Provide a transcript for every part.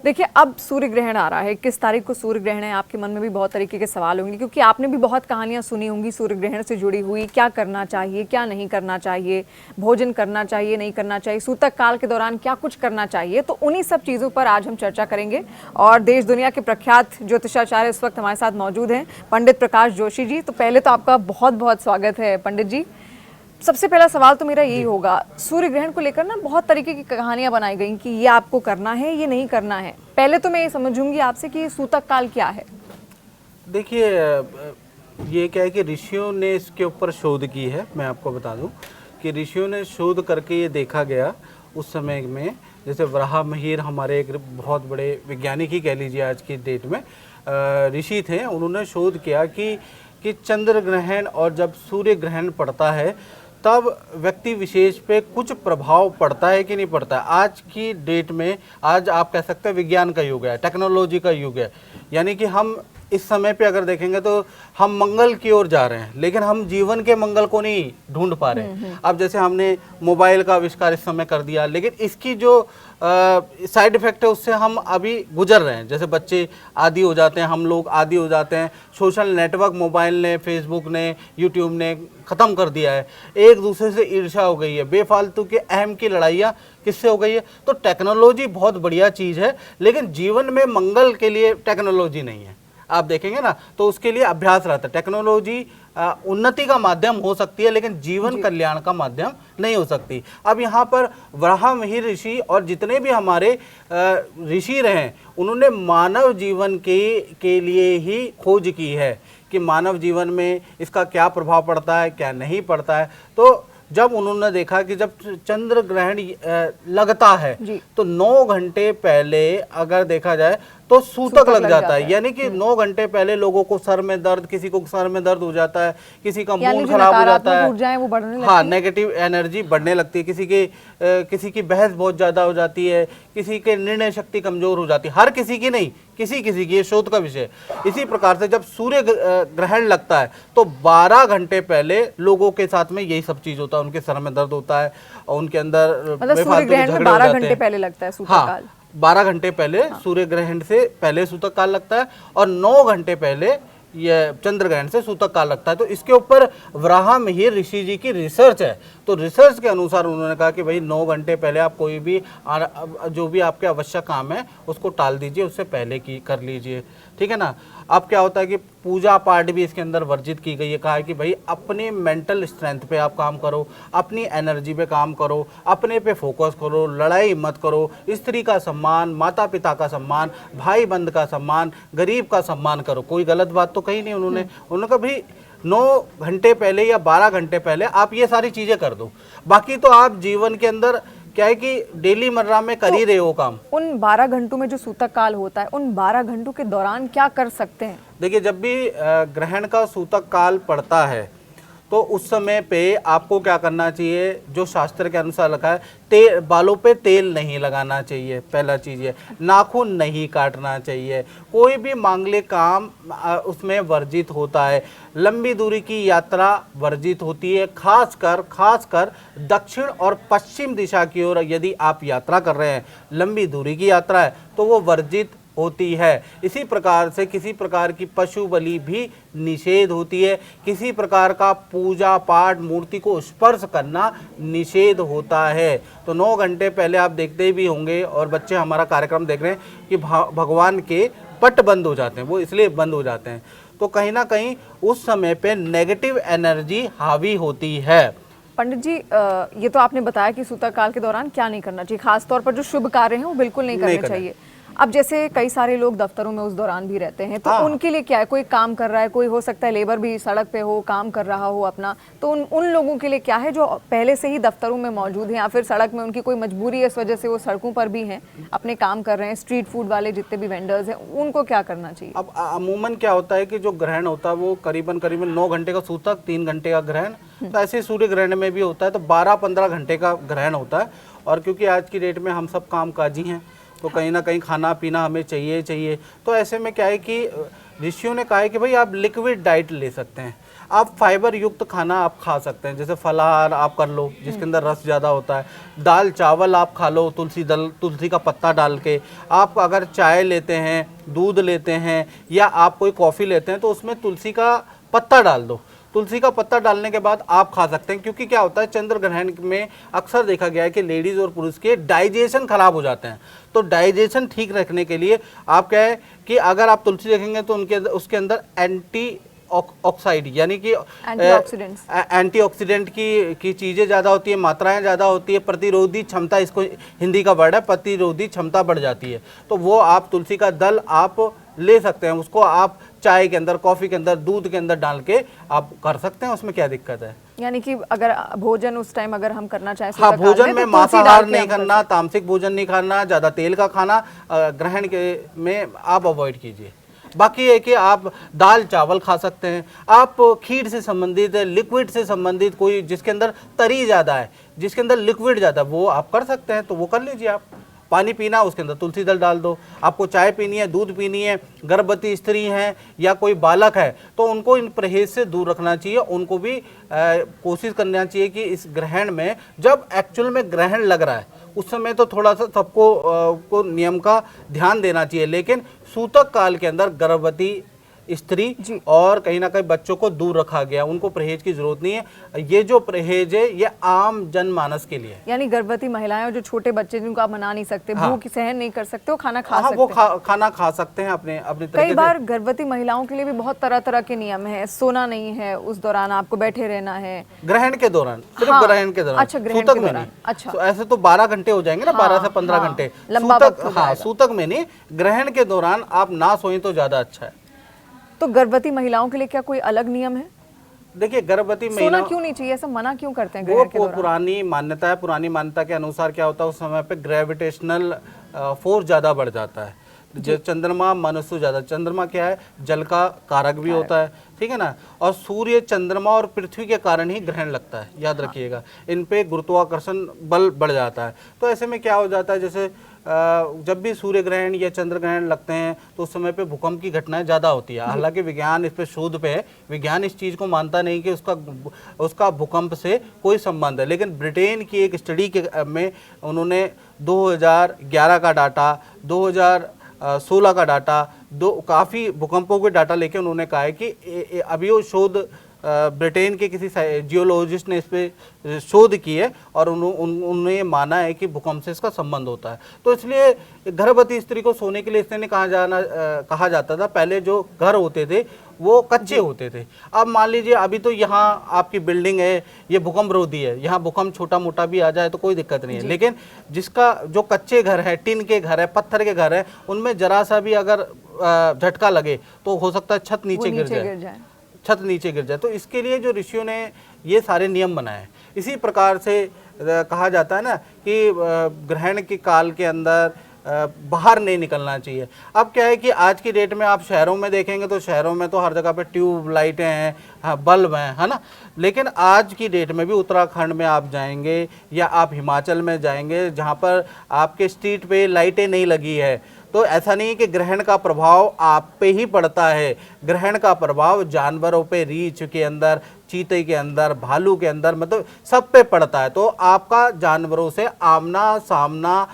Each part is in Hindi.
देखिए, अब सूर्य ग्रहण आ रहा है। किस तारीख को सूर्य ग्रहण है, आपके मन में भी बहुत तरीके के सवाल होंगे, क्योंकि आपने भी बहुत कहानियां सुनी होंगी सूर्य ग्रहण से जुड़ी हुई। क्या करना चाहिए, क्या नहीं करना चाहिए, भोजन करना चाहिए, नहीं करना चाहिए, सूतक काल के दौरान क्या कुछ करना चाहिए। तो उन्हीं सब चीज़ों पर आज हम चर्चा करेंगे। और देश दुनिया के प्रख्यात ज्योतिषाचार्य इस वक्त हमारे साथ मौजूद हैं, पंडित प्रकाश जोशी जी। तो पहले तो आपका बहुत बहुत स्वागत है पंडित जी। सबसे पहला सवाल तो मेरा यही होगा, सूर्य ग्रहण को लेकर ना बहुत तरीके की कहानियां बनाई गई कि ये आपको करना है, ये नहीं करना है। पहले तो मैं ये समझूंगी आपसे कि सूतक काल क्या है। देखिए, ये क्या है कि ऋषियों ने इसके ऊपर शोध की है। मैं आपको बता दूं कि ऋषियों ने शोध करके ये देखा गया उस समय में, जैसे वराहमिहिर हमारे एक बहुत बड़े वैज्ञानिक ही कह लीजिए आज की डेट में ऋषि थे। उन्होंने शोध किया कि चंद्र ग्रहण और जब सूर्य ग्रहण पड़ता है तब व्यक्ति विशेष पे कुछ प्रभाव पड़ता है कि नहीं पड़ता है। आज की डेट में, आज आप कह सकते हैं विज्ञान का युग है, टेक्नोलॉजी का युग है। यानी कि हम इस समय पे अगर देखेंगे तो हम मंगल की ओर जा रहे हैं, लेकिन हम जीवन के मंगल को नहीं ढूंढ पा रहे हैं। अब जैसे हमने मोबाइल का आविष्कार इस समय कर दिया, लेकिन इसकी जो साइड इफेक्ट है उससे हम अभी गुजर रहे हैं। जैसे बच्चे आदी हो जाते हैं, हम लोग आदी हो जाते हैं। सोशल नेटवर्क मोबाइल ने, फेसबुक ने, यूट्यूब ने ख़त्म कर दिया है। एक दूसरे से ईर्ष्या हो गई है, बेफालतू के अहम की लड़ाइयाँ किससे हो गई है। तो टेक्नोलॉजी बहुत बढ़िया चीज़ है, लेकिन जीवन में मंगल के लिए टेक्नोलॉजी नहीं है। आप देखेंगे ना, तो उसके लिए अभ्यास रहता है। टेक्नोलॉजी उन्नति का माध्यम हो सकती है, लेकिन जीवन कल्याण का माध्यम नहीं हो सकती। अब यहाँ पर वराहमिहिर ऋषि और जितने भी हमारे ऋषि रहे, उन्होंने मानव जीवन के लिए ही खोज की है कि मानव जीवन में इसका क्या प्रभाव पड़ता है, क्या नहीं पड़ता है। तो जब उन्होंने देखा कि जब चंद्र ग्रहण लगता है तो 9 घंटे पहले अगर देखा जाए तो सूतक लग जाता है। यानी कि 9 घंटे पहले लोगों को सर में दर्द, किसी को सर में दर्द हो जाता है, किसी का मूड खराब हो जाता है, वो बढ़ने लगती है। हाँ, नेगेटिव एनर्जी बढ़ने लगती है, किसी की बहस बहुत ज़्यादा हो जाती है, किसी के निर्णय शक्ति कमजोर हो जाती है। हर किसी की नहीं, किसी की, ये शोध का विषय। इसी प्रकार से जब सूर्य ग्रहण लगता है तो 12 घंटे पहले लोगों के साथ में यही सब चीज़ होता है। उनके सर में दर्द होता है और उनके अंदर सूर्य ग्रहण में 12 घंटे पहले लगता है सूतक काल। 12 घंटे पहले सूर्य ग्रहण से पहले सूतक काल लगता है और 9 घंटे पहले ये चंद्र ग्रहण से सूतक काल लगता है। तो इसके ऊपर वराहमिहिर ऋषि जी की रिसर्च है। तो रिसर्च के अनुसार उन्होंने कहा कि भाई 9 घंटे पहले आप कोई भी जो भी आपके आवश्यक काम है उसको टाल दीजिए, उससे पहले की कर लीजिए, ठीक है ना। अब क्या होता है कि पूजा पाठ भी इसके अंदर वर्जित की गई है। कहा है कि भाई अपने मेंटल स्ट्रेंथ पे आप काम करो, अपनी एनर्जी पे काम करो, अपने पे फोकस करो, लड़ाई मत करो, स्त्री का सम्मान, माता पिता का सम्मान, भाई बंद का सम्मान, गरीब का सम्मान करो। कोई गलत बात तो कही नहीं उन्होंने। उन्होंने कहा भाई 9 घंटे पहले या 12 घंटे पहले आप ये सारी चीज़ें कर दो। बाकी तो आप जीवन के अंदर क्या है कि डेली मर्रा में कर ही रहे हो काम। उन 12 घंटों में जो सूतक काल होता है, उन 12 घंटों के दौरान क्या कर सकते हैं? देखिए, जब भी ग्रहण का सूतक काल पड़ता है तो उस समय पे आपको क्या करना चाहिए, जो शास्त्र के अनुसार लिखा है, बालों पे तेल नहीं लगाना चाहिए। पहला चीज़ है, नाखून नहीं काटना चाहिए, कोई भी मांगलिक काम उसमें वर्जित होता है। लंबी दूरी की यात्रा वर्जित होती है, खासकर दक्षिण और पश्चिम दिशा की ओर यदि आप यात्रा कर रहे हैं, लंबी दूरी की यात्रा है तो वो वर्जित होती है। इसी प्रकार से किसी प्रकार की पशु बलि भी निषेध होती है। किसी प्रकार का पूजा पाठ, मूर्ति को स्पर्श करना निषेध होता है। तो 9 घंटे पहले आप देखते भी होंगे और बच्चे हमारा कार्यक्रम देख रहे हैं कि भगवान के पट बंद हो जाते हैं। वो इसलिए बंद हो जाते हैं तो कहीं ना कहीं उस समय पे नेगेटिव एनर्जी हावी होती है। पंडित जी, ये तो आपने बताया कि सूतक काल के दौरान क्या नहीं करना चाहिए, खासतौर पर जो शुभ कार्य हैं वो बिल्कुल नहीं करने चाहिए। अब जैसे कई सारे लोग दफ्तरों में उस दौरान भी रहते हैं, तो उनके लिए क्या है? कोई काम कर रहा है, कोई हो सकता है लेबर भी सड़क पे हो, काम कर रहा हो अपना, तो उन लोगों के लिए क्या है जो पहले से ही दफ्तरों में मौजूद हैं या फिर सड़क में उनकी कोई मजबूरी है, इस वजह से वो सड़कों पर भी हैं, अपने काम कर रहे हैं, स्ट्रीट फूड वाले जितने भी वेंडर्स हैं, उनको क्या करना चाहिए? अब अमूमन क्या होता है कि जो ग्रहण होता है वो करीबन 9 घंटे का सूतक, 3 घंटे का ग्रहण, तो ऐसे सूर्य ग्रहण में भी होता है तो 12-15 घंटे का ग्रहण होता है। और क्योंकि आज की डेट में हम सब कामकाजी हैं तो कहीं ना कहीं खाना पीना हमें चाहिए चाहिए। तो ऐसे में क्या है कि ऋषियों ने कहा है कि भाई आप लिक्विड डाइट ले सकते हैं, आप फाइबर युक्त खाना आप खा सकते हैं, जैसे फलाहार आप कर लो जिसके अंदर रस ज़्यादा होता है, दाल चावल आप खा लो तुलसी का पत्ता डाल के। आप अगर चाय लेते हैं, दूध लेते हैं या आप कोई कॉफ़ी लेते हैं तो उसमें तुलसी का पत्ता डाल दो। तुलसी का पत्ता डालने के बाद आप खा सकते हैं, क्योंकि क्या होता है चंद्र ग्रहण में अक्सर देखा गया है कि लेडीज़ और पुरुष के डाइजेशन खराब हो जाते हैं। तो डाइजेशन ठीक रखने के लिए आप क्या है कि अगर आप तुलसी देखेंगे तो उसके अंदर एंटी ऑक्साइड यानी कि एंटीऑक्सीडेंट की चीज़ें ज़्यादा होती है, मात्राएं ज़्यादा होती है, प्रतिरोधी क्षमता, इसको हिंदी का वर्ड है, प्रतिरोधी क्षमता बढ़ जाती है। तो वो आप तुलसी का दल आप ले सकते हैं, उसको आप चाय के अंदर, कॉफ़ी के अंदर, दूध के अंदर डाल के आप कर सकते हैं, उसमें क्या दिक्कत है। यानी कि अगर भोजन उस टाइम अगर हम करना चाहें, हाँ, भोजन में मांसाहार नहीं करना, तामसिक भोजन नहीं खाना, ज़्यादा तेल का खाना ग्रहण के में आप अवॉइड कीजिए। बाकी है कि आप दाल चावल खा सकते हैं, आप खीर से संबंधित, लिक्विड से संबंधित कोई जिसके अंदर तरी ज़्यादा है, जिसके अंदर लिक्विड ज़्यादा, वो आप कर सकते हैं, तो वो कर लीजिए। आप पानी पीना, उसके अंदर तुलसी दल डाल दो। आपको चाय पीनी है, दूध पीनी है, गर्भवती स्त्री हैं या कोई बालक है तो उनको इन परहेज से दूर रखना चाहिए। उनको भी कोशिश करना चाहिए कि इस ग्रहण में, जब एक्चुअल में ग्रहण लग रहा है उस समय तो थोड़ा सा सबको को नियम का ध्यान देना चाहिए, लेकिन सूतक काल के अंदर गर्भवती स्त्री और कहीं ना कहीं बच्चों को दूर रखा गया, उनको परहेज की जरूरत नहीं है। ये जो परहेज है ये आम जनमानस के लिए, यानी गर्भवती महिलाएं और जो छोटे बच्चे जिनको आप मना नहीं सकते, हाँ, भूख सहन नहीं कर सकते, वो खाना खा सकते वो हैं। खाना खा सकते हैं अपने तरीके कई बार गर्भवती महिलाओं के लिए भी बहुत तरह तरह के नियम है, सोना नहीं है, उस दौरान आपको बैठे रहना है ग्रहण के दौरान, सिर्फ हाँ, ग्रहण के दौरान। अच्छा, ग्रहण के दौरान, अच्छा, तो ऐसे तो 12 घंटे हो जाएंगे ना, 12 से 15 घंटे लंबा वक्त हो जाएगा। सूतक में नहीं, ग्रहण के दौरान आप ना सोएं तो ज्यादा अच्छा है। तो गर्भवती महिलाओं के लिए क्या कोई अलग नियम है? देखिए, गर्भवती महिला सोना क्यों नहीं चाहिए, ऐसा मना क्यों करते हैं ग्रहण के दौरान? पुरानी मान्यता है, पुरानी मान्यता के अनुसार क्या होता है उस समय पे ग्रेविटेशनल फोर्स ज्यादा बढ़ जाता है। जो चंद्रमा मनुष्य ज्यादा, चंद्रमा क्या है, जल का कारक भी होता है, ठीक है ना, और सूर्य, चंद्रमा और पृथ्वी के कारण ही ग्रहण लगता है, याद रखिएगा। इन पे गुरुत्वाकर्षण बल बढ़ जाता है। तो ऐसे में क्या हो जाता है, जैसे जब भी सूर्य ग्रहण या चंद्र ग्रहण लगते हैं तो उस समय पे भूकंप की घटनाएं ज़्यादा होती है। हालांकि विज्ञान इस पे शोध पे है, विज्ञान इस चीज़ को मानता नहीं कि उसका भूकंप से कोई संबंध है, लेकिन ब्रिटेन की एक स्टडी के में उन्होंने 2011 का डाटा, 2016 का डाटा, काफ़ी भूकंपों के डाटा लेके उन्होंने कहा है कि अभी वो शोध ब्रिटेन के किसी जियोलॉजिस्ट ने इस पे शोध की है और उन्होंने माना है कि भूकंप से इसका संबंध होता है। तो इसलिए गर्भवती स्त्री को सोने के लिए इसलिए नहीं कहा जाता था। पहले जो घर होते थे वो कच्चे होते थे। अब मान लीजिए अभी तो यहाँ आपकी बिल्डिंग है, ये भूकंप रोधी है, यहाँ भूकंप छोटा मोटा भी आ जाए तो कोई दिक्कत नहीं है, लेकिन जिसका जो कच्चे घर है, टिन के घर है, पत्थर के घर है, उनमें जरा सा भी अगर झटका लगे तो हो सकता है छत नीचे गिर जाए, छत नीचे गिर जाए। तो इसके लिए जो ऋषियों ने ये सारे नियम बनाए हैं। इसी प्रकार से कहा जाता है ना कि ग्रहण के काल के अंदर बाहर नहीं निकलना चाहिए। अब क्या है कि आज की डेट में आप शहरों में देखेंगे तो शहरों में तो हर जगह पे ट्यूब लाइटें हैं, हाँ, बल्ब हैं, है ना, लेकिन आज की डेट में भी उत्तराखंड में आप जाएंगे या आप हिमाचल में जाएंगे जहाँ पर आपके स्ट्रीट पे लाइटें नहीं लगी है, तो ऐसा नहीं है कि ग्रहण का प्रभाव आप पे ही पड़ता है। ग्रहण का प्रभाव जानवरों पे, रीछ के अंदर, चीते के अंदर, भालू के अंदर, मतलब सब पे पड़ता है। तो आपका जानवरों से आमना सामना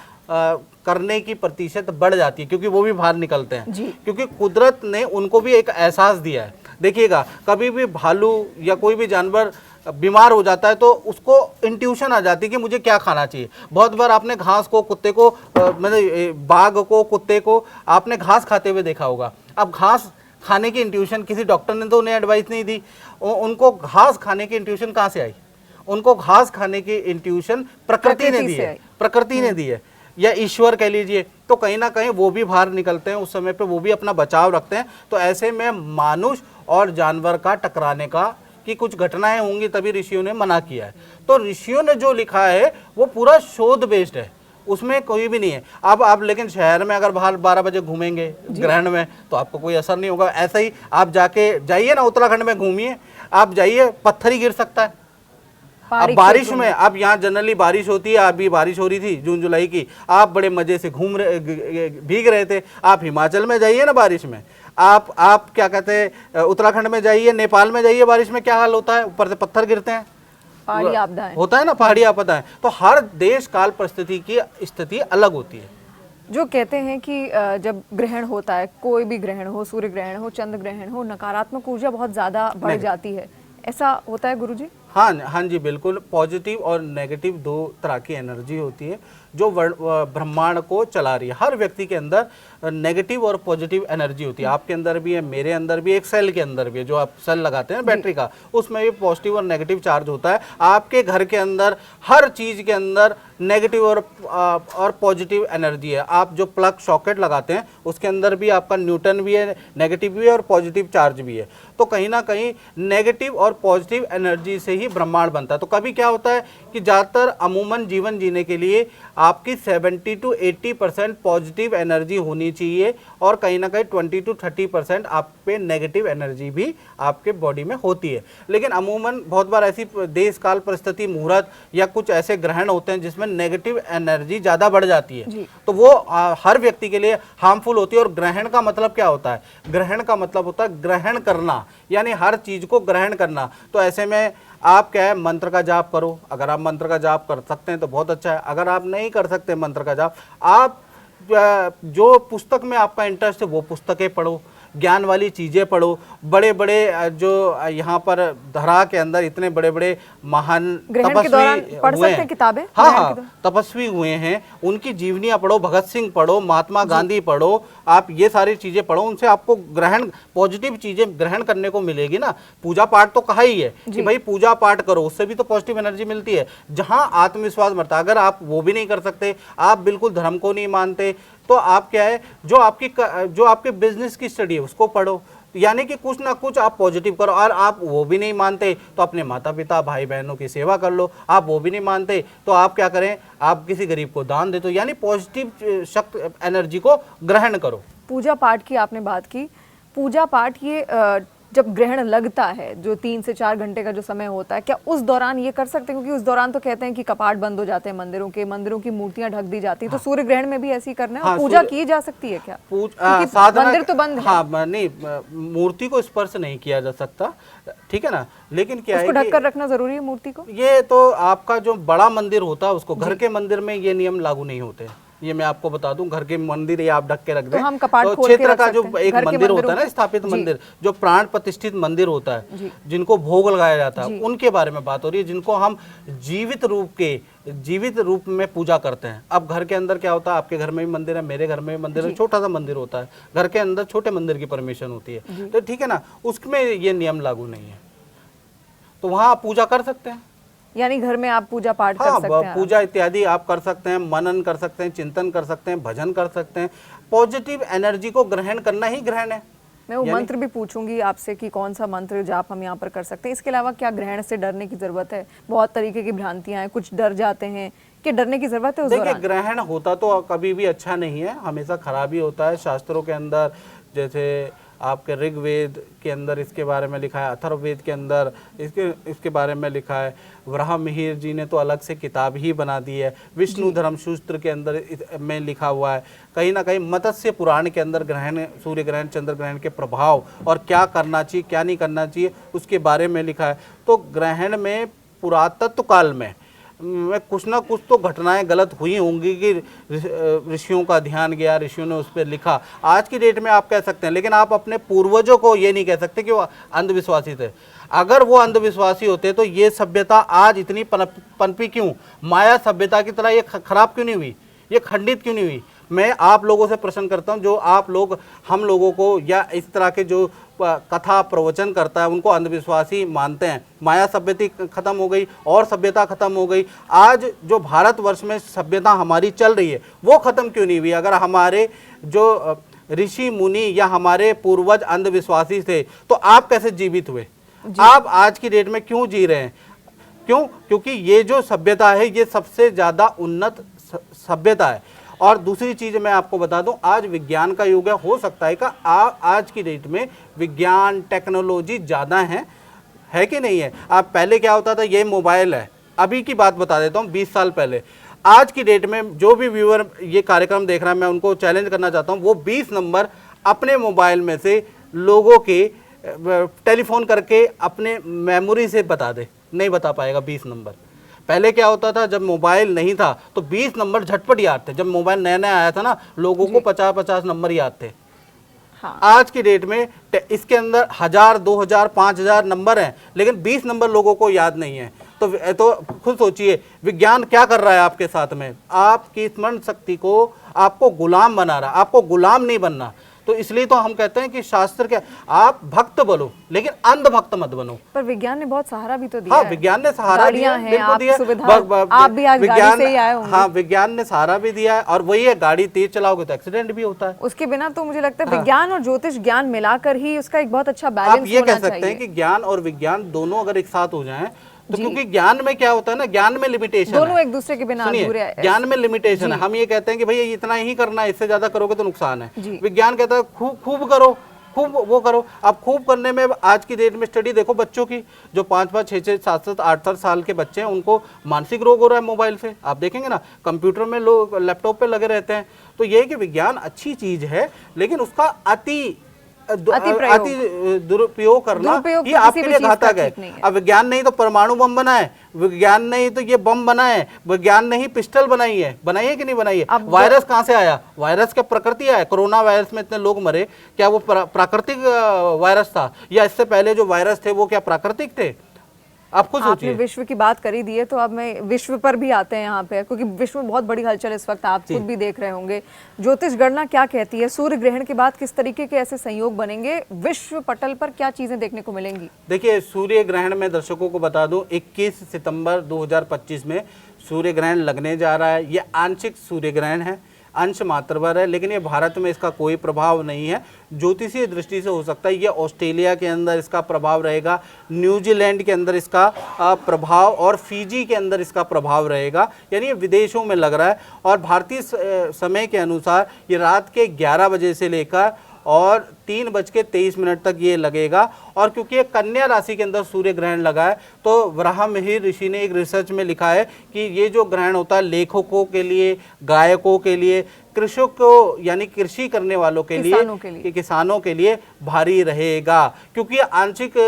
करने की प्रतिशत बढ़ जाती है, क्योंकि वो भी बाहर निकलते हैं, क्योंकि कुदरत ने उनको भी एक एहसास दिया है। देखिएगा, कभी भी भालू या कोई भी जानवर बीमार हो जाता है तो उसको इंट्यूशन आ जाती है कि मुझे क्या खाना चाहिए। बहुत बार आपने घास को, कुत्ते को, मतलब बाघ को, कुत्ते को आपने घास खाते हुए देखा होगा। अब घास खाने की इंट्यूशन किसी डॉक्टर ने तो उन्हें एडवाइस नहीं दी, उनको घास खाने की इंट्यूशन कहाँ से आई? उनको घास खाने की इंट्यूशन प्रकृति ने दी है, प्रकृति ने दी है, या ईश्वर कह लीजिए। तो कहीं ना कहीं वो भी बाहर निकलते हैं, उस समय पे वो भी अपना बचाव रखते हैं। तो ऐसे में मानुष और जानवर का टकराने का कि कुछ घटनाएं होंगी, तभी ऋषियों ने मना किया है। तो ऋषियों ने जो लिखा है वो पूरा शोध बेस्ड है, उसमें कोई भी नहीं है। अब आप लेकिन शहर में अगर बाहर 12 बजे घूमेंगे ग्रहण में तो आपको कोई असर नहीं होगा। ऐसा ही आप जाइए ना, उत्तराखंड में घूमिए, आप जाइए, पत्थर ही गिर सकता पहाड़ी अब बारिश क्षेत्रों में, अब यहाँ जनरली बारिश होती है, अभी बारिश हो रही थी जून जुलाई की, आप बड़े मजे से घूम रहे भीग रहे थे। आप हिमाचल में जाइए ना बारिश में, आप क्या कहते हैं उत्तराखंड में जाइए, नेपाल में जाइए, बारिश में क्या हाल होता है, ऊपर से पत्थर गिरते हैं, पहाड़ी आपदाएं होता है ना, पहाड़ी आपदा है। तो हर देश काल परिस्थिति की स्थिति अलग होती है। जो कहते हैं कि जब ग्रहण होता है, कोई भी ग्रहण हो, सूर्य ग्रहण हो, चंद्र ग्रहण हो, नकारात्मक ऊर्जा बहुत ज्यादा बढ़ जाती है, ऐसा होता है गुरुजी? हाँ हाँ जी बिल्कुल, पॉजिटिव और नेगेटिव दो तरह की एनर्जी होती है जो ब्रह्मांड को चला रही है। हर व्यक्ति के अंदर नेगेटिव और पॉजिटिव एनर्जी होती है, आपके अंदर भी है, मेरे अंदर भी, एक सेल के अंदर भी है, जो आप सेल लगाते हैं बैटरी का, उसमें भी पॉजिटिव और नेगेटिव चार्ज होता है। आपके घर के अंदर हर चीज़ के अंदर नेगेटिव और पॉजिटिव एनर्जी है। आप जो प्लग सॉकेट लगाते हैं उसके अंदर भी आपका न्यूटन भी है, नेगेटिव भी है और पॉजिटिव चार्ज भी है। तो कहीं ना कहीं नेगेटिव और पॉजिटिव एनर्जी से ही ब्रह्मांड बनता है। तो कभी क्या होता है कि ज़्यादातर अमूमन जीवन जीने के लिए आपकी 70 to 80% पॉजिटिव एनर्जी होनी चाहिए और कहीं ना कहीं 20 to 30% आप पे नेगेटिव एनर्जी भी आपके बॉडी में होती है। लेकिन अमूमन बहुत बार ऐसी देश काल परिस्थिति, मुहूर्त या कुछ ऐसे ग्रहण होते हैं जिसमें नेगेटिव एनर्जी ज़्यादा बढ़ जाती है, तो वो हर व्यक्ति के लिए हार्मफुल होती है। और ग्रहण का मतलब क्या होता है? ग्रहण का मतलब होता है ग्रहण करना, यानी हर चीज़ को ग्रहण करना। तो ऐसे में आप क्या है, मंत्र का जाप करो। अगर आप मंत्र का जाप कर सकते हैं तो बहुत अच्छा है। अगर आप नहीं कर सकते मंत्र का जाप, आप जो पुस्तक में आपका इंटरेस्ट है वो पुस्तकें पढ़ो, ज्ञान वाली चीज़ें पढ़ो। बड़े बड़े जो यहाँ पर धरा के अंदर इतने बड़े बड़े महान तपस्वी पढ़ हुए सकते हैं किताबें, हाँ तपस्वी हुए हैं, उनकी जीवनियाँ पढ़ो, भगत सिंह पढ़ो, महात्मा गांधी पढ़ो, आप ये सारी चीज़ें पढ़ो। उनसे आपको ग्रहण, पॉजिटिव चीज़ें ग्रहण करने को मिलेगी ना। पूजा पाठ तो कहा ही है कि भाई पूजा पाठ करो, उससे भी तो पॉजिटिव एनर्जी मिलती है। जहाँ आत्मविश्वास बढ़ता है, अगर आप वो भी नहीं कर सकते, आप बिल्कुल धर्म को नहीं मानते, तो आप क्या है, जो आपके बिजनेस की स्टडी है उसको पढ़ो। यानी कि कुछ ना कुछ आप पॉजिटिव करो। और आप वो भी नहीं मानते तो अपने माता पिता भाई बहनों की सेवा कर लो। आप वो भी नहीं मानते तो आप क्या करें, आप किसी गरीब को दान दे दो। यानी पॉजिटिव शक्ति एनर्जी को ग्रहण करो। पूजा पाठ की आपने बात की, पूजा पाठ ये जब ग्रहण लगता है, जो 3 से 4 घंटे का जो समय होता है, क्या उस दौरान ये कर सकते हैं? क्योंकि उस दौरान तो कहते हैं कि कपाट बंद हो जाते हैं मंदिरों की मूर्तियां ढक दी जाती है। तो सूर्य ग्रहण में भी ऐसे ही करना है? और पूजा की जा सकती है क्या? साधना, मंदिर तो बंद है। हाँ नहीं, मूर्ति को स्पर्श नहीं किया जा सकता, ठीक है ना। लेकिन क्या है, उसको ढक कर रखना जरूरी है मूर्ति को? ये तो आपका जो बड़ा मंदिर होता है उसको, घर के मंदिर में ये नियम लागू नहीं होते। ये मैं आपको बता दूं, घर के मंदिर ये आप ढक के रख दें। तो हम कपाट खोल के क्षेत्र रख का जो सकते हैं। एक घर के मंदिर होता है ना, मंदिरों स्थापित मंदिर, जो प्राण प्रतिष्ठित मंदिर होता है, जिनको भोग लगाया जाता है, उनके बारे में बात हो रही है, जिनको हम जीवित रूप में पूजा करते हैं। अब घर के अंदर क्या होता है, आपके घर में भी मंदिर है, मेरे घर में भी मंदिर है, छोटा सा मंदिर होता है, घर के अंदर छोटे मंदिर की परमिशन होती है, तो ठीक है ना, उसमें ये नियम लागू नहीं है, तो वहाँ आप पूजा कर सकते हैं। यानी घर में आप पूजा पाठ कर सकते हैं, पूजा इत्यादि आप कर सकते हैं, मनन कर सकते हैं, चिंतन कर सकते हैं, भजन कर सकते हैं। पॉजिटिव एनर्जी को ग्रहण करना ही ग्रहण है। मैं वो मंत्र भी पूछूंगी आपसे कि कौन सा मंत्र जाप हम यहाँ पर कर सकते हैं। इसके अलावा क्या ग्रहण से डरने की जरूरत है? बहुत तरीके की भ्रांतियां हैं, कुछ डर जाते हैं, कि डरने की जरूरत है उस दौरान? देखिए, ग्रहण होता तो कभी भी अच्छा नहीं है, हमेशा खराब ही होता है। शास्त्रों के अंदर जैसे आपके ऋग्वेद के अंदर इसके बारे में लिखा है, अथर्ववेद के अंदर इसके बारे में लिखा है, वराह मिहिर जी ने तो अलग से किताब ही बना दी है, विष्णु धर्म सूत्र के अंदर में लिखा हुआ है, कहीं ना कहीं मत्स्य पुराण के अंदर ग्रहण, सूर्य ग्रहण, चंद्र ग्रहण के प्रभाव और क्या करना चाहिए क्या नहीं करना चाहिए उसके बारे में लिखा है। तो ग्रहण में पुरातत्व काल में कुछ ना कुछ तो घटनाएं गलत हुई होंगी कि ऋषियों का ध्यान गया, ऋषियों ने उस पर लिखा। आज की डेट में आप कह सकते हैं, लेकिन आप अपने पूर्वजों को ये नहीं कह सकते कि वो अंधविश्वासी थे। अगर वो अंधविश्वासी होते तो ये सभ्यता आज इतनी पनपी क्यों, माया सभ्यता की तरह ये खराब क्यों नहीं हुई, ये खंडित क्यों नहीं हुई? मैं आप लोगों से प्रश्न करता हूं, जो आप लोग हम लोगों को या इस तरह के जो कथा प्रवचन करता है उनको अंधविश्वासी मानते हैं। माया सभ्यता खत्म हो गई और सभ्यता खत्म हो गई। आज जो भारतवर्ष में सभ्यता हमारी चल रही है वो खत्म क्यों नहीं हुई? अगर हमारे जो ऋषि मुनि या हमारे पूर्वज अंधविश्वासी थे तो आप कैसे जीवित हुए? आप आज की डेट में क्यों जी रहे हैं? क्यों? क्योंकि ये जो सभ्यता है ये सबसे ज़्यादा उन्नत सभ्यता है। और दूसरी चीज़ मैं आपको बता दूं, आज विज्ञान का युग है। हो सकता है कि आज की डेट में विज्ञान टेक्नोलॉजी ज़्यादा है कि नहीं है? आप पहले क्या होता था, ये मोबाइल है, अभी की बात बता देता हूँ, 20 साल पहले। आज की डेट में जो भी व्यूअर ये कार्यक्रम देख रहा है, मैं उनको चैलेंज करना चाहता हूँ, वो 20 नंबर अपने मोबाइल में से लोगों के टेलीफोन करके अपने मेमोरी से बता दे, नहीं बता पाएगा 20 नंबर। पहले क्या होता था, जब मोबाइल नहीं था तो 20 नंबर झटपट याद थे। जब मोबाइल नया नया आया था ना, लोगों को 50-50 नंबर याद थे। हाँ। आज की डेट में इसके अंदर 1000, 2000, 5000 नंबर हैं, लेकिन 20 नंबर लोगों को याद नहीं है। तो खुद सोचिए विज्ञान क्या कर रहा है आपके साथ में, आपकी स्मरण शक्ति को आपको गुलाम बना रहा है, आपको गुलाम नहीं बनना। तो इसलिए तो हम कहते हैं कि शास्त्र क्या, आप भक्त बनो लेकिन अंधभक्त मत बनो। पर विज्ञान ने बहुत सहारा भी तो दिया हाँ, है। विज्ञान ने सहारा दिया, बिल्कुल दिया। सुविधा, आप भी आज गाड़ी से ही आए होंगे। हाँ, विज्ञान ने सहारा भी दिया है। और वही है, गाड़ी तेज चलाओगे तो एक्सीडेंट भी होता है। उसके बिना तो मुझे लगता है विज्ञान और ज्योतिष ज्ञान मिलाकर ही उसका एक बहुत अच्छा बैलेंस आप ये कह सकते हैं कि ज्ञान और विज्ञान दोनों अगर एक साथ हो जाएं तो, क्योंकि ज्ञान में क्या होता है ना, ज्ञान में लिमिटेशन है, दोनों एक दूसरे के बिना अधूरे हैं। ज्ञान में लिमिटेशन है। हम ये कहते हैं कि भैया इतना ही करना है, इससे ज्यादा करोगे तो नुकसान है। विज्ञान कहता है खूब खूब करो, खूब वो करो। अब खूब करने में आज की डेट में स्टडी देखो बच्चों की, जो 5-5, 6-6, 7-7, 8-8 साल के बच्चे हैं, उनको मानसिक रोग हो रहा है मोबाइल से। आप देखेंगे ना, कंप्यूटर में लोग लैपटॉप पे लगे रहते हैं। तो ये है कि विज्ञान अच्छी चीज है, लेकिन उसका अति दुरुपयोग करना ये आपके लिए घातक है। अब विज्ञान नहीं तो परमाणु बम बनाए, विज्ञान नहीं तो ये बम बनाए, विज्ञान ने ही पिस्टल बनाई है कि नहीं बनाई है। वायरस कहाँ से आया? वायरस क्या प्रकृति आया? कोरोना वायरस में इतने लोग मरे, क्या वो प्राकृतिक वायरस था, या इससे पहले जो वायरस थे वो क्या प्राकृतिक थे? आप खुद सोचिए। आपने विश्व की बात करी दी है, तो अब मैं विश्व पर भी आते हैं यहाँ पे, क्योंकि विश्व में बहुत बड़ी हलचल इस वक्त आप खुद भी देख रहे होंगे। ज्योतिष गणना क्या कहती है, सूर्य ग्रहण के बाद किस तरीके के ऐसे संयोग बनेंगे, विश्व पटल पर क्या चीजें देखने को मिलेंगी? देखिए, सूर्य ग्रहण में दर्शकों को बता दूं, 21 सितंबर 2025 में सूर्य ग्रहण लगने जा रहा है। ये आंशिक सूर्य ग्रहण है, अंश मात्र भर है, लेकिन ये भारत में इसका कोई प्रभाव नहीं है। ज्योतिषीय दृष्टि से हो सकता है ये ऑस्ट्रेलिया के अंदर इसका प्रभाव रहेगा, न्यूजीलैंड के अंदर इसका प्रभाव, और फिजी के अंदर इसका प्रभाव रहेगा, यानी ये विदेशों में लग रहा है। और भारतीय समय के अनुसार ये रात के 11 बजे से लेकर और 3:23 तक ये लगेगा। और क्योंकि ये कन्या राशि के अंदर सूर्य ग्रहण लगा है, तो वराहमिहिर ऋषि ने एक रिसर्च में लिखा है कि ये जो ग्रहण होता है लेखकों के लिए, गायकों के लिए, कृषकों यानी कृषि करने वालों के लिए, किसानों के लिए भारी रहेगा। क्योंकि आंशिक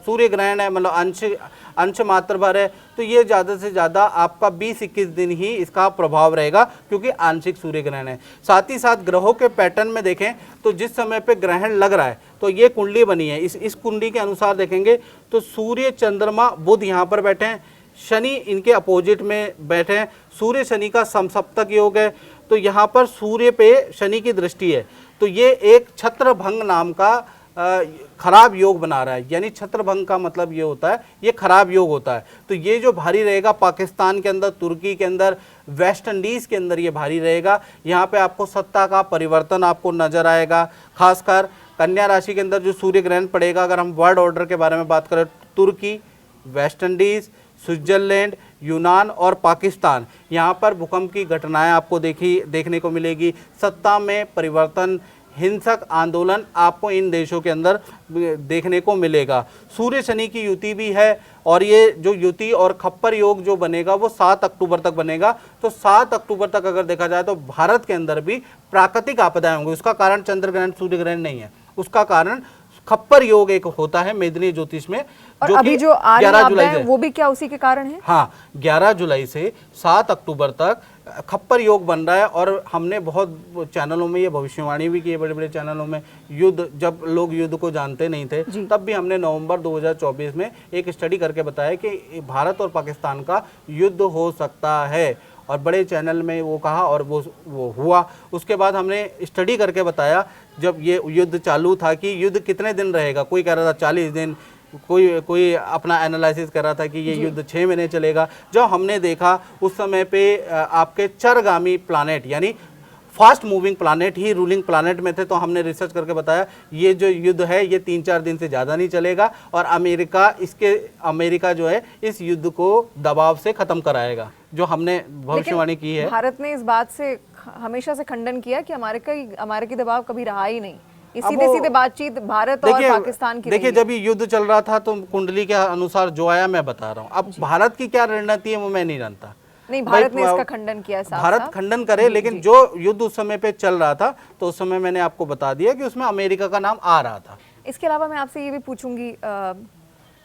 सूर्य ग्रहण है, मतलब अंश मात्र भर है, तो ये ज़्यादा से ज़्यादा आपका 20-21 दिन ही इसका प्रभाव रहेगा, क्योंकि आंशिक सूर्य ग्रहण है। साथ ही साथ ग्रहों के पैटर्न में देखें तो जिस समय पे ग्रहण लग रहा है, तो ये कुंडली बनी है, इस कुंडली के अनुसार देखेंगे तो सूर्य, चंद्रमा, बुध यहाँ पर बैठे हैं, शनि इनके अपोजिट में बैठे हैं। सूर्य शनि का समसप्तक योग है, तो यहाँ पर सूर्य पे शनि की दृष्टि है, तो ये एक छत्रभंग नाम का खराब योग बना रहा है। यानी छत्रभंग का मतलब ये होता है, ये खराब योग होता है। तो ये जो भारी रहेगा पाकिस्तान के अंदर, तुर्की के अंदर, वेस्ट इंडीज़ के अंदर ये भारी रहेगा। यहाँ पे आपको सत्ता का परिवर्तन आपको नजर आएगा। खासकर कन्या राशि के अंदर जो सूर्य ग्रहण पड़ेगा, अगर हम वर्ल्ड ऑर्डर के बारे में बात करें, तुर्की, वेस्ट इंडीज़, स्विट्जरलैंड, यूनान और पाकिस्तान, यहाँ पर भूकंप की घटनाएं आपको देखने को मिलेगी। सत्ता में परिवर्तन, हिंसक आंदोलन आपको इन देशों के अंदर देखने को मिलेगा। सूर्य शनि की युति भी है, और ये जो युति और खप्पर योग जो बनेगा वो 7 अक्टूबर तक बनेगा। तो 7 अक्टूबर तक अगर देखा जाए तो भारत के अंदर भी प्राकृतिक आपदाएं होंगी। उसका कारण चंद्र ग्रहण, सूर्य ग्रहण नहीं है, उसका कारण खप्पर योग एक होता है मेदिनी ज्योतिष में, जो अभी जो 11 जुलाई से, वो भी क्या उसी के कारण है? हाँ, 11 जुलाई से 7 अक्टूबर तक खप्पर योग बन रहा है। और हमने बहुत चैनलों में ये भविष्यवाणी भी की है, बड़े बड़े चैनलों में। युद्ध, जब लोग युद्ध को जानते नहीं थे, तब भी हमने नवंबर 2024 में एक स्टडी करके बताया कि भारत और पाकिस्तान का युद्ध हो सकता है, और बड़े चैनल में वो कहा, और वो हुआ। उसके बाद हमने स्टडी करके बताया, जब ये युद्ध चालू था, कि युद्ध कितने दिन रहेगा। कोई कह रहा था 40 दिन, कोई अपना एनालिसिस कर रहा था कि ये युद्ध 6 महीने चलेगा। जो हमने देखा उस समय पे आपके चरगामी प्लानेट, यानी फास्ट मूविंग प्लानेट ही रूलिंग प्लानेट में थे। तो हमने रिसर्च करके बताया ये जो युद्ध है ये 3-4 दिन से ज़्यादा नहीं चलेगा, और अमेरिका जो है इस युद्ध को दबाव से ख़त्म कराएगा, जो हमने भविष्यवाणी की है। भारत ने इस बात से हमेशा से खंडन किया कि अमेरिकी दबाव कभी रहा ही नहीं। ये अब सीधे वो- सीधे बातचीत भारत और पाकिस्तान की देखिए रही है। जब ये युद्ध चल रहा था तो कुंडली के अनुसार जो आया मैं बता रहा हूँ। अब भारत की क्या रणनीति है वो मैं नहीं जानता। नहीं, भाई, भारत ने इसका खंडन किया है साफ भारत साफ। खंडन करे, लेकिन जो युद्ध उस समय पे चल रहा था तो उस समय मैंने आपको बता दिया कि उसमें अमेरिका का नाम आ रहा था। इसके अलावा मैं आपसे ये भी पूछूंगी,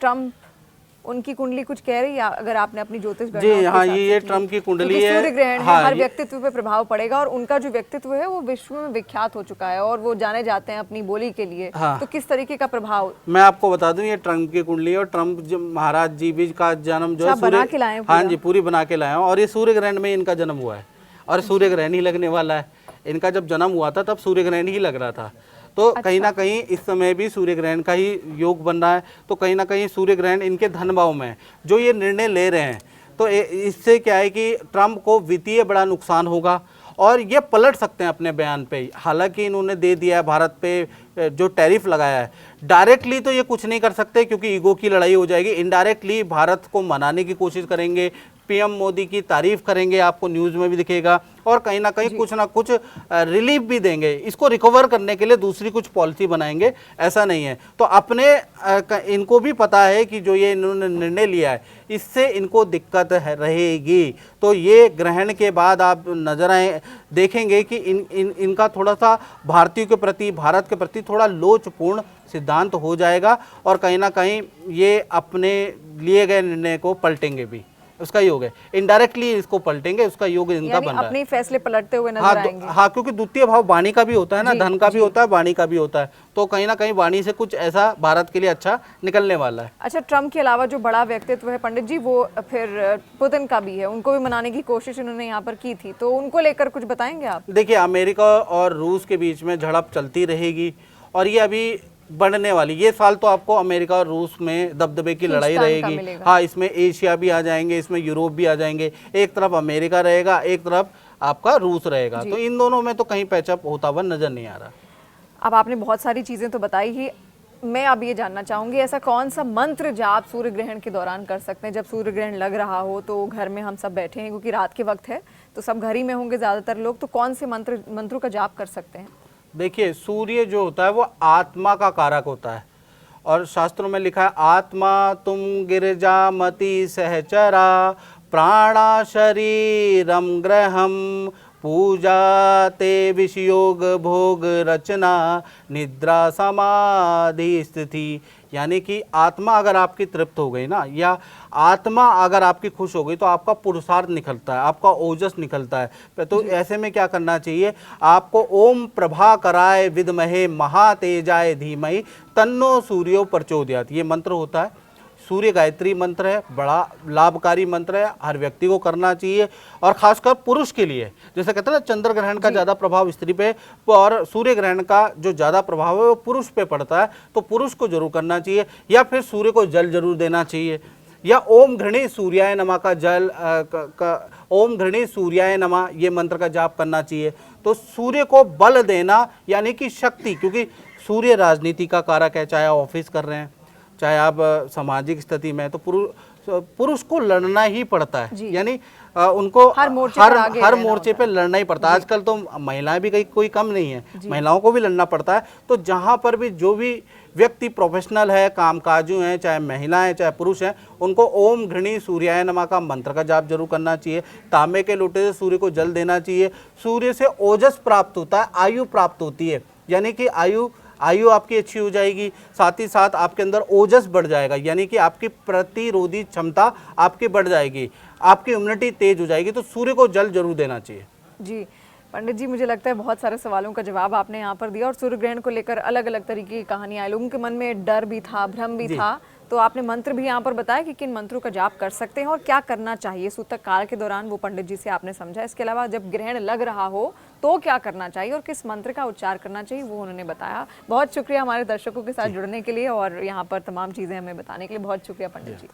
ट्रम्प, उनकी कुंडली कुछ कह रही है अगर आपने अपनी ज्योतिष गणना जी उसके हाँ, हिसाब से ये की? ट्रम्प की कुंडली क्योंकि है। सूर्य ग्रहण है, हाँ, हर ये- व्यक्तित्व पे प्रभाव पड़ेगा और उनका जो व्यक्तित्व है वो विश्व में विख्यात हो चुका है और वो जाने जाते हैं अपनी बोली के लिए। हाँ। तो किस तरीके का प्रभाव? मैं आपको बता दूं ये ट्रम्प की कुंडली है और ट्रम्प महाराज जी भी का जन्म जो है अच्छा, बना के लाए हैं हाँ पूरा? जी, पूरी बना के लाए हैं और ये सूर्य ग्रहण में इनका जन्म हुआ है और सूर्य ग्रहण ही लगने वाला है। इनका जब जन्म हुआ था तब सूर्य ग्रहण ही लग रहा था, तो कहीं ना कहीं इस समय भी सूर्य ग्रहण का ही योग बन रहा है। तो कहीं ना कहीं सूर्य ग्रहण इनके धन भाव में है। जो ये निर्णय ले रहे हैं तो इससे क्या है कि ट्रम्प को वित्तीय बड़ा नुकसान होगा और ये पलट सकते हैं अपने बयान पे। हालांकि इन्होंने दे दिया है भारत पे जो टैरिफ लगाया है, डायरेक्टली तो ये कुछ नहीं कर सकते क्योंकि ईगो की लड़ाई हो जाएगी। इनडायरेक्टली भारत को मनाने की कोशिश करेंगे, पीएम मोदी की तारीफ करेंगे, आपको न्यूज़ में भी दिखेगा और कहीं ना कुछ रिलीफ भी देंगे। इसको रिकवर करने के लिए दूसरी कुछ पॉलिसी बनाएंगे, ऐसा नहीं है। तो अपने इनको भी पता है कि जो ये इन्होंने निर्णय लिया है इससे इनको दिक्कत रहेगी। तो ये ग्रहण के बाद आप नजर आए देखेंगे कि इनका थोड़ा सा भारतीयों के प्रति, भारत के प्रति थोड़ा लोचपूर्ण सिद्धांत हो जाएगा और कहीं ना कहीं ये अपने लिए गए निर्णय को पलटेंगे भी। उसका योग है, इनडायरेक्टली इसको पलटेंगे, उसका योग इनका यानी बन रहा है। अपने फैसले पलटते हुए नजर हाँ आएंगे। हाँ, क्योंकि द्वितीय भाव वाणी का भी होता है ना, धन का भी होता है, वाणी का भी होता है। तो कहीं ना कहीं वाणी से कुछ ऐसा भारत के लिए अच्छा निकलने वाला है। अच्छा, ट्रम्प के अलावा जो बड़ा व्यक्तित्व है पंडित जी, वो फिर पुतिन का भी है, उनको भी मनाने की कोशिश उन्होंने यहाँ पर की थी, तो उनको लेकर कुछ बताएंगे आप? देखिए अमेरिका और रूस के बीच में झड़प चलती रहेगी और ये अभी बढ़ने वाली। ये साल तो आपको अमेरिका और रूस में दबदबे की लड़ाई खींचतान का रहेगी। मिलेगा। हाँ, इसमें एशिया भी आ जाएंगे, इसमें यूरोप भी आ जाएंगे। एक तरफ अमेरिका रहेगा, एक तरफ आपका रूस रहेगा। तो इन दोनों में तो कहीं पैचअप होता हुआ नजर नहीं आ रहा। अब आपने बहुत सारी चीज़ें तो बताई ही, मैं अब ये जानना चाहूँगी ऐसा कौन सा मंत्र जाप सूर्य ग्रहण के दौरान कर सकते हैं? जब सूर्य ग्रहण लग रहा हो तो घर में हम सब बैठे हैं, क्योंकि रात के वक्त है तो सब घर ही में होंगे ज़्यादातर लोग, तो कौन से मंत्रों का जाप कर सकते हैं? देखिए सूर्य जो होता है वो आत्मा का कारक होता है और शास्त्रों में लिखा है आत्मा तुम गिरजा मति सहचरा प्राणा शरीरम ग्रहम पूजा ते विषयोग भोग रचना निद्रा समाधि स्थिति। यानी कि आत्मा अगर आपकी तृप्त हो गई ना, या आत्मा अगर आपकी खुश हो गई तो आपका पुरुषार्थ निकलता है, आपका ओजस निकलता है। तो ऐसे में क्या करना चाहिए आपको? ओम प्रभा कराय विद्महे महातेजाय धीमहि तन्नो सूर्यो प्रचोदयात्, ये मंत्र होता है। सूर्य गायत्री मंत्र है, बड़ा लाभकारी मंत्र है, हर व्यक्ति को करना चाहिए और खासकर पुरुष के लिए। जैसे कहते हैं ना चंद्र ग्रहण का ज़्यादा प्रभाव स्त्री पे और सूर्य ग्रहण का जो ज़्यादा प्रभाव है वो पुरुष पे पड़ता है, तो पुरुष को जरूर करना चाहिए। या फिर सूर्य को जल जरूर देना चाहिए, या ओम घृणी सूर्याय नमः का जल ओम घृणी सूर्याय नमः ये मंत्र का जाप करना चाहिए। तो सूर्य को बल देना यानी कि शक्ति, क्योंकि सूर्य राजनीति का कारक है, चाहे ऑफिस कर रहे हैं चाहे आप सामाजिक स्थिति में, तो पुरुष को लड़ना ही पड़ता है। यानी उनको हर मोर्चे पे लड़ना ही पड़ता है। आजकल तो महिलाएं भी कोई कम नहीं है, महिलाओं को भी लड़ना पड़ता है। तो जहां पर भी जो भी व्यक्ति प्रोफेशनल है, कामकाजू हैं, चाहे महिलाएं चाहे पुरुष हैं, उनको ओम घृणी सूर्याय नमः का मंत्र का जाप जरूर करना चाहिए। तांबे के लोटे से सूर्य को जल देना चाहिए। सूर्य से ओजस प्राप्त होता है, आयु प्राप्त होती है, यानी कि आयु आपकी अच्छी हो जाएगी, साथ ही साथ आपके अंदर ओजस बढ़ जाएगा, यानी कि आपकी प्रतिरोधी क्षमता आपकी बढ़ जाएगी, आपकी इम्यूनिटी तेज हो जाएगी। तो सूर्य को जल जरूर देना चाहिए। जी पंडित जी, मुझे लगता है बहुत सारे सवालों का जवाब आपने यहाँ पर दिया और सूर्य ग्रहण को लेकर अलग अलग तरीके की कहानियां आई, लोगों के मन में डर भी था, भ्रम भी था, तो आपने मंत्र भी यहाँ पर बताया कि किन मंत्रों का जाप कर सकते हैं और क्या करना चाहिए सूतक काल के दौरान, वो पंडित जी से आपने समझा। इसके अलावा जब ग्रहण लग रहा हो तो क्या करना चाहिए और किस मंत्र का उच्चार करना चाहिए वो उन्होंने बताया। बहुत शुक्रिया हमारे दर्शकों के साथ जुड़ने के लिए और यहाँ पर तमाम चीज़ें हमें बताने के लिए। बहुत शुक्रिया पंडित जी।